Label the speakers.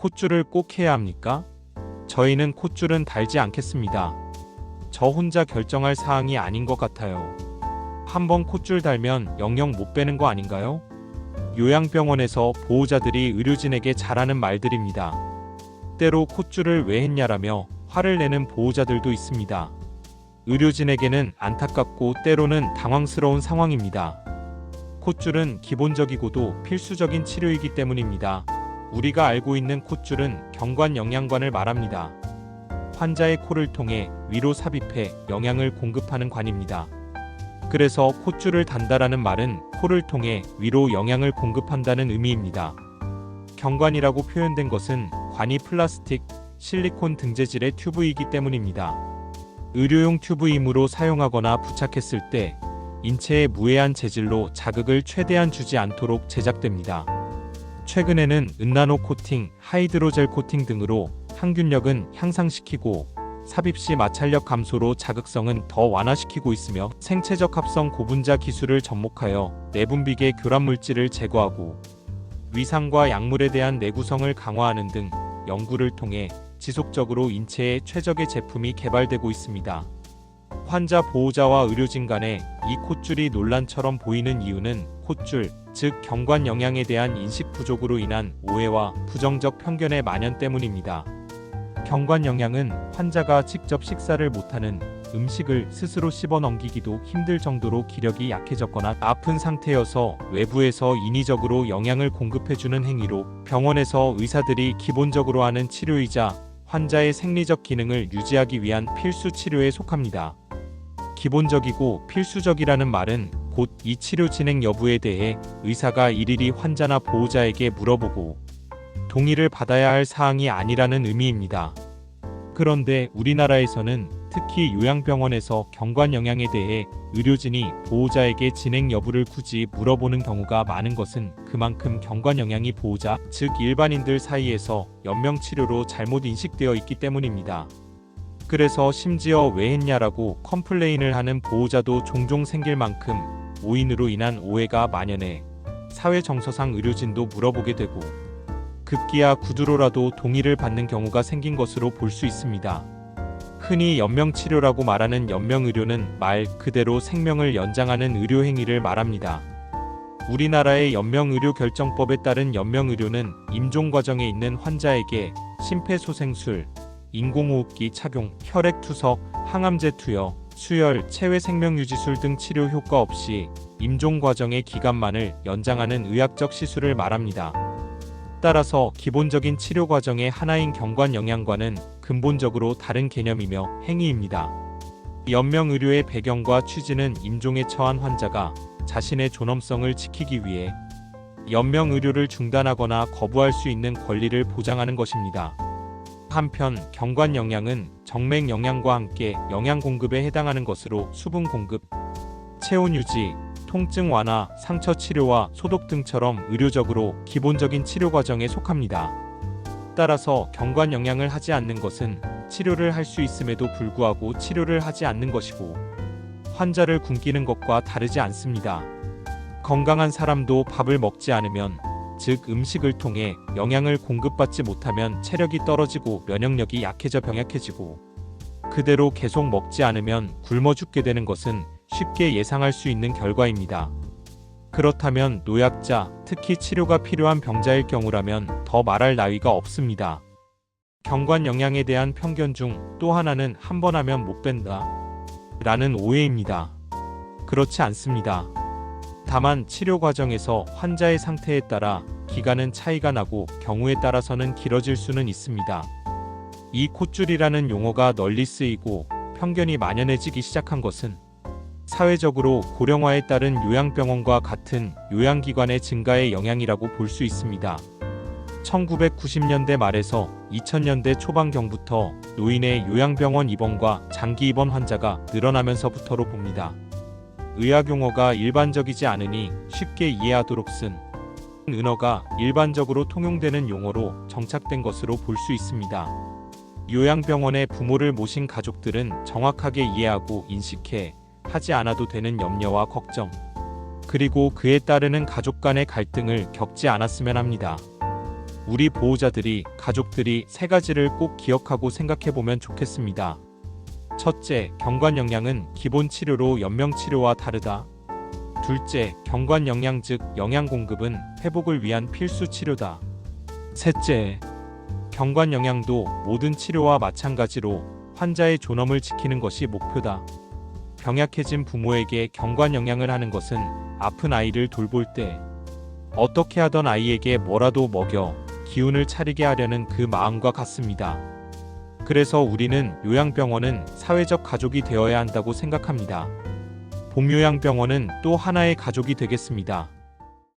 Speaker 1: 콧줄을 꼭 해야 합니까? 저희는 콧줄은 달지 않겠습니다. 저 혼자 결정할 사항이 아닌 것 같아요. 한번 콧줄 달면 영영 못 빼는 거 아닌가요? 요양병원에서 보호자들이 의료진에게 잘하는 말들입니다. 때로 콧줄을 왜 했냐라며 화를 내는 보호자들도 있습니다. 의료진에게는 안타깝고 때로는 당황스러운 상황입니다. 콧줄은 기본적이고도 필수적인 치료이기 때문입니다. 우리가 알고 있는 콧줄은 경관영양관을 말합니다. 환자의 코를 통해 위로 삽입해 영양을 공급하는 관입니다. 그래서 콧줄을 단다라는 말은 코를 통해 위로 영양을 공급한다는 의미입니다. 경관이라고 표현된 것은 관이 플라스틱, 실리콘 등 재질의 튜브이기 때문입니다. 의료용 튜브이므로 사용하거나 부착했을 때 인체에 무해한 재질로 자극을 최대한 주지 않도록 제작됩니다. 최근에는 은나노 코팅, 하이드로젤 코팅 등으로 항균력은 향상시키고 삽입 시 마찰력 감소로 자극성은 더 완화시키고 있으며 생체적 합성 고분자 기술을 접목하여 내분비계 교란물질을 제거하고 위상과 약물에 대한 내구성을 강화하는 등 연구를 통해 지속적으로 인체에 최적의 제품이 개발되고 있습니다. 환자 보호자와 의료진 간에 이 콧줄이 논란처럼 보이는 이유는 콧줄, 즉 경관영양에 대한 인식 부족으로 인한 오해와 부정적 편견의 만연 때문입니다. 경관영양은 환자가 직접 식사를 못하는 음식을 스스로 씹어 넘기기도 힘들 정도로 기력이 약해졌거나 아픈 상태여서 외부에서 인위적으로 영양을 공급해주는 행위로 병원에서 의사들이 기본적으로 하는 치료이자 환자의 생리적 기능을 유지하기 위한 필수 치료에 속합니다. 기본적이고 필수적이라는 말은 곧 이 치료 진행 여부에 대해 의사가 일일이 환자나 보호자에게 물어보고 동의를 받아야 할 사항이 아니라는 의미입니다. 그런데 우리나라에서는 특히 요양병원에서 경관영양에 대해 의료진이 보호자에게 진행 여부를 굳이 물어보는 경우가 많은 것은 그만큼 경관영양이 보호자, 즉 일반인들 사이에서 연명치료로 잘못 인식되어 있기 때문입니다. 그래서 심지어 왜 했냐라고 컴플레인을 하는 보호자도 종종 생길 만큼 오인으로 인한 오해가 만연해 사회 정서상 의료진도 물어보게 되고 급기야 구두로라도 동의를 받는 경우가 생긴 것으로 볼 수 있습니다. 흔히 연명치료라고 말하는 연명의료는 말 그대로 생명을 연장하는 의료행위를 말합니다. 우리나라의 연명의료결정법에 따른 연명의료는 임종 과정에 있는 환자에게 심폐소생술, 인공호흡기 착용, 혈액투석, 항암제 투여, 수혈, 체외생명유지술 등 치료 효과 없이 임종 과정의 기간만을 연장하는 의학적 시술을 말합니다. 따라서 기본적인 치료 과정의 하나인 경관영양과는 근본적으로 다른 개념이며 행위입니다. 연명의료의 배경과 취지는 임종에 처한 환자가 자신의 존엄성을 지키기 위해 연명의료를 중단하거나 거부할 수 있는 권리를 보장하는 것입니다. 한편 경관영양은 정맥영양과 함께 영양 공급에 해당하는 것으로 수분 공급, 체온 유지, 통증 완화, 상처 치료와 소독 등처럼 의료적으로 기본적인 치료 과정에 속합니다. 따라서 경관영양을 하지 않는 것은 치료를 할 수 있음에도 불구하고 치료를 하지 않는 것이고 환자를 굶기는 것과 다르지 않습니다. 건강한 사람도 밥을 먹지 않으면, 즉 음식을 통해 영양을 공급받지 못하면 체력이 떨어지고 면역력이 약해져 병약해지고 그대로 계속 먹지 않으면 굶어 죽게 되는 것은 쉽게 예상할 수 있는 결과입니다. 그렇다면 노약자, 특히 치료가 필요한 병자일 경우라면 더 말할 나위가 없습니다. 경관영양에 대한 편견 중 또 하나는 한 번 하면 못 뺀다 라는 오해입니다. 그렇지 않습니다. 다만 치료 과정에서 환자의 상태에 따라 기간은 차이가 나고 경우에 따라서는 길어질 수는 있습니다. 이 콧줄이라는 용어가 널리 쓰이고 편견이 만연해지기 시작한 것은 사회적으로 고령화에 따른 요양병원과 같은 요양기관의 증가의 영향이라고 볼 수 있습니다. 1990년대 말에서 2000년대 초반경부터 노인의 요양병원 입원과 장기 입원 환자가 늘어나면서부터로 봅니다. 의학용어가 일반적이지 않으니 쉽게 이해하도록 쓴 은어가 일반적으로 통용되는 용어로 정착된 것으로 볼 수 있습니다. 요양병원에 부모를 모신 가족들은 정확하게 이해하고 인식해 하지 않아도 되는 염려와 걱정, 그리고 그에 따르는 가족 간의 갈등을 겪지 않았으면 합니다. 우리 보호자들이, 가족들이 세 가지를 꼭 기억하고 생각해 보면 좋겠습니다. 첫째, 경관영양은 기본 치료로 연명치료와 다르다. 둘째, 경관영양 즉 영양 공급은 회복을 위한 필수 치료다. 셋째, 경관영양도 모든 치료와 마찬가지로 환자의 존엄을 지키는 것이 목표다. 병약해진 부모에게 경관영양을 하는 것은 아픈 아이를 돌볼 때 어떻게 하던 아이에게 뭐라도 먹여 기운을 차리게 하려는 그 마음과 같습니다. 그래서 우리는 요양병원은 사회적 가족이 되어야 한다고 생각합니다. 봄요양병원은 또 하나의 가족이 되겠습니다.